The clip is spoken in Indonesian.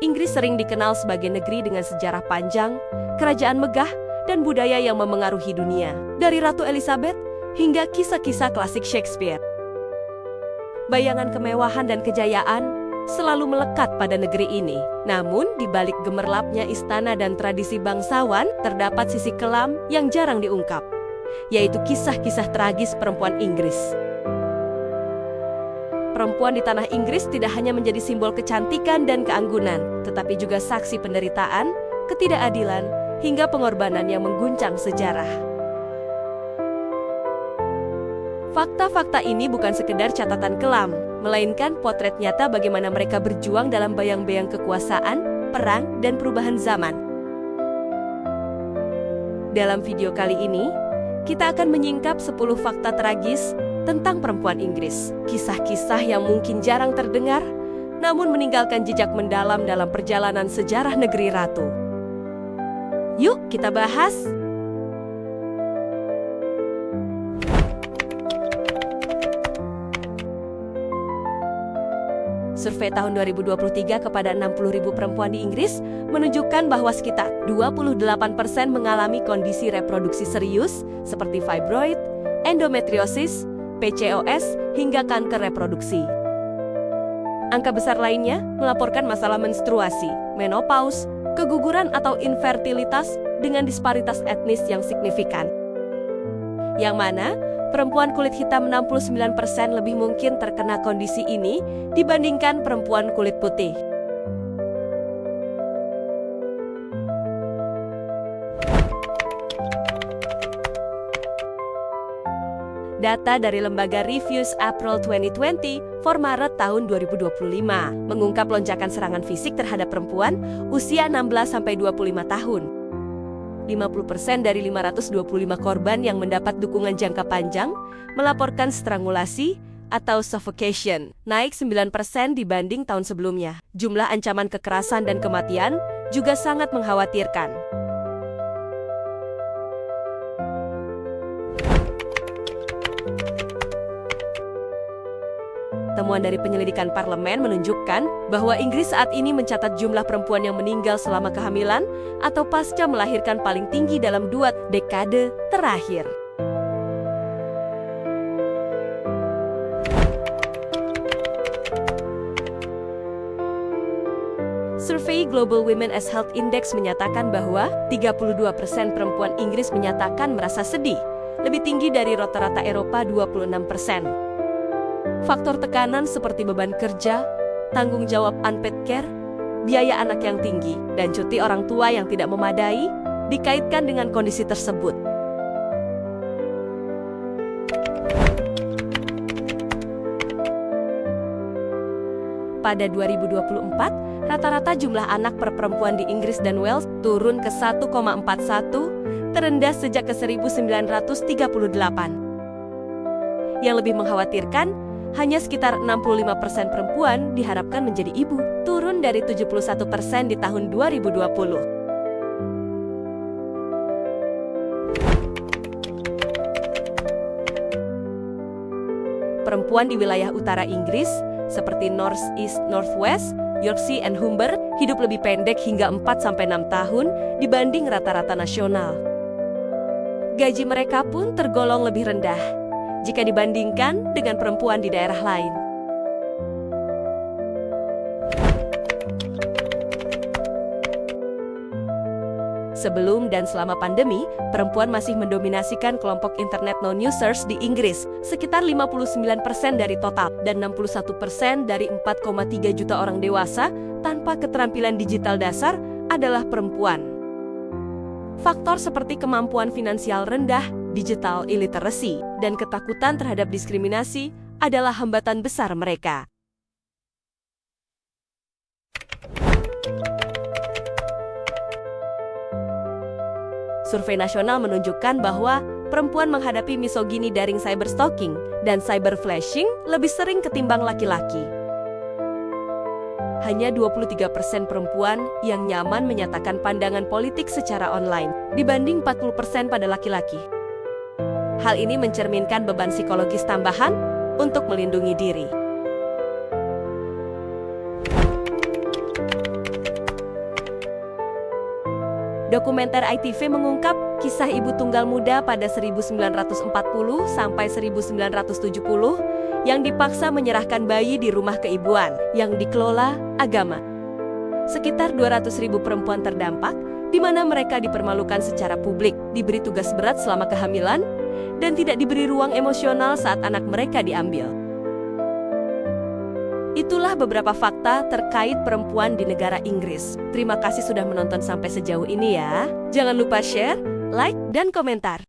Inggris sering dikenal sebagai negeri dengan sejarah panjang, kerajaan megah, dan budaya yang memengaruhi dunia. Dari Ratu Elizabeth hingga kisah-kisah klasik Shakespeare. Bayangan kemewahan dan kejayaan selalu melekat pada negeri ini. Namun, di balik gemerlapnya istana dan tradisi bangsawan, terdapat sisi kelam yang jarang diungkap, yaitu kisah-kisah tragis perempuan Inggris. Perempuan di tanah Inggris tidak hanya menjadi simbol kecantikan dan keanggunan, tetapi juga saksi penderitaan, ketidakadilan, hingga pengorbanan yang mengguncang sejarah. Fakta-fakta ini bukan sekedar catatan kelam, melainkan potret nyata bagaimana mereka berjuang dalam bayang-bayang kekuasaan, perang, dan perubahan zaman. Dalam video kali ini, kita akan menyingkap 10 fakta tragis tentang perempuan Inggris. Kisah-kisah yang mungkin jarang terdengar, namun meninggalkan jejak mendalam dalam perjalanan sejarah negeri ratu. Yuk kita bahas! Survei tahun 2023 kepada 60.000 perempuan di Inggris menunjukkan bahwa sekitar 28% mengalami kondisi reproduksi serius seperti fibroid, endometriosis, PCOS, hingga kanker reproduksi. Angka besar lainnya melaporkan masalah menstruasi, menopause, keguguran atau infertilitas dengan disparitas etnis yang signifikan. Yang mana, perempuan kulit hitam 69% lebih mungkin terkena kondisi ini dibandingkan perempuan kulit putih. Data dari lembaga Reviews April 2020 for Maret tahun 2025 mengungkap lonjakan serangan fisik terhadap perempuan usia 16-25 tahun. 50% dari 525 korban yang mendapat dukungan jangka panjang melaporkan strangulasi atau suffocation, naik 9% dibanding tahun sebelumnya. Jumlah ancaman kekerasan dan kematian juga sangat mengkhawatirkan. Temuan dari penyelidikan parlemen menunjukkan bahwa Inggris saat ini mencatat jumlah perempuan yang meninggal selama kehamilan atau pasca melahirkan paling tinggi dalam 2 dekade terakhir. Survei Global Women as Health Index menyatakan bahwa 32% perempuan Inggris menyatakan merasa sedih, lebih tinggi dari rata-rata Eropa 26%. Faktor tekanan seperti beban kerja, tanggung jawab unpaid care, biaya anak yang tinggi, dan cuti orang tua yang tidak memadai dikaitkan dengan kondisi tersebut. Pada 2024, rata-rata jumlah anak per perempuan di Inggris dan Wales turun ke 1,41, terendah sejak ke 1938. Yang lebih mengkhawatirkan, hanya sekitar 65% perempuan diharapkan menjadi ibu, turun dari 71% di tahun 2020. Perempuan di wilayah utara Inggris, seperti North East, North West, Yorkshire, and Humber, hidup lebih pendek hingga 4-6 tahun dibanding rata-rata nasional. Gaji mereka pun tergolong lebih rendah jika dibandingkan dengan perempuan di daerah lain. Sebelum dan selama pandemi, perempuan masih mendominasikan kelompok internet non-users di Inggris, sekitar 59% dari total, dan 61% dari 4,3 juta orang dewasa tanpa keterampilan digital dasar adalah perempuan. Faktor seperti kemampuan finansial rendah, digital illiteracy, dan ketakutan terhadap diskriminasi adalah hambatan besar mereka. Survei nasional menunjukkan bahwa perempuan menghadapi misogini daring cyberstalking dan cyberflashing lebih sering ketimbang laki-laki. Hanya 23% perempuan yang nyaman menyatakan pandangan politik secara online, dibanding 40% pada laki-laki. Hal ini mencerminkan beban psikologis tambahan untuk melindungi diri. Dokumenter ITV mengungkap kisah ibu tunggal muda pada 1940 sampai 1970 yang dipaksa menyerahkan bayi di rumah keibuan yang dikelola agama. Sekitar 200.000 perempuan terdampak, di mana mereka dipermalukan secara publik, diberi tugas berat selama kehamilan, dan tidak diberi ruang emosional saat anak mereka diambil. Itulah beberapa fakta terkait perempuan di negara Inggris. Terima kasih sudah menonton sampai sejauh ini ya. Jangan lupa share, like, dan komentar.